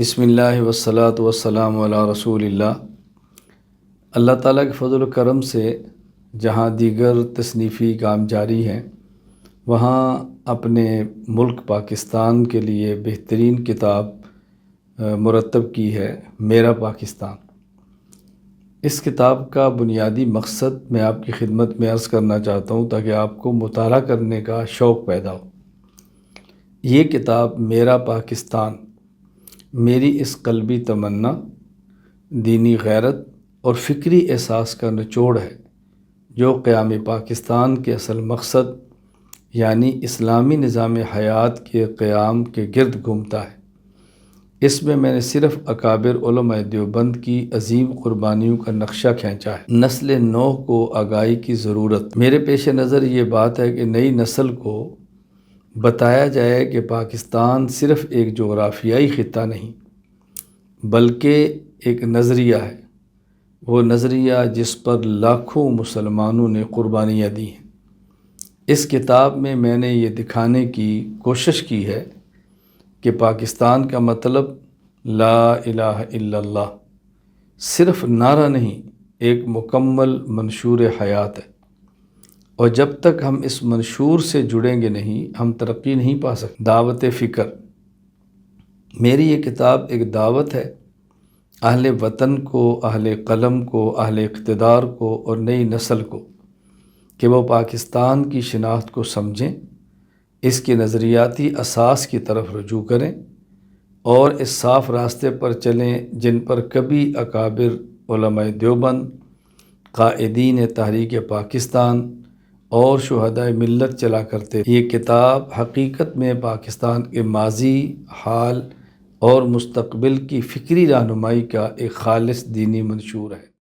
بسم اللہ والصلاۃ والسلام علی رسول اللہ۔ اللہ تعالیٰ کے فضل و کرم سے جہاں دیگر تصنیفی کام جاری ہیں، وہاں اپنے ملک پاکستان کے لیے بہترین کتاب مرتب کی ہے میرا پاکستان۔ اس کتاب کا بنیادی مقصد میں آپ کی خدمت میں عرض کرنا چاہتا ہوں تاکہ آپ کو مطالعہ کرنے کا شوق پیدا ہو۔ یہ کتاب میرا پاکستان میری اس قلبی تمنا، دینی غیرت اور فکری احساس کا نچوڑ ہے جو قیام پاکستان کے اصل مقصد یعنی اسلامی نظام حیات کے قیام کے گرد گھومتا ہے۔ اس میں نے صرف اکابر علماء دیوبند کی عظیم قربانیوں کا نقشہ کھینچا ہے۔ نسل نو کو آگاہی کی ضرورت۔ میرے پیش نظر یہ بات ہے کہ نئی نسل کو بتایا جائے کہ پاکستان صرف ایک جغرافیائی خطہ نہیں بلکہ ایک نظریہ ہے، وہ نظریہ جس پر لاکھوں مسلمانوں نے قربانیاں دی ہیں۔ اس کتاب میں نے یہ دکھانے کی کوشش کی ہے کہ پاکستان کا مطلب لا الہ الا اللہ صرف نعرہ نہیں، ایک مکمل منشور حیات ہے، اور جب تک ہم اس منشور سے جڑیں گے نہیں، ہم ترقی نہیں پا سکتے۔ دعوت فکر۔ میری یہ کتاب ایک دعوت ہے اہل وطن کو، اہل قلم کو، اہل اقتدار کو اور نئی نسل کو کہ وہ پاکستان کی شناخت کو سمجھیں، اس کے نظریاتی اساس کی طرف رجوع کریں اور اس صاف راستے پر چلیں جن پر کبھی اکابر علماء دیوبند، قائدین تحریک پاکستان اور شہدائے ملت چلا کرتے۔ یہ کتاب حقیقت میں پاکستان کے ماضی، حال اور مستقبل کی فکری رہنمائی کا ایک خالص دینی منشور ہے۔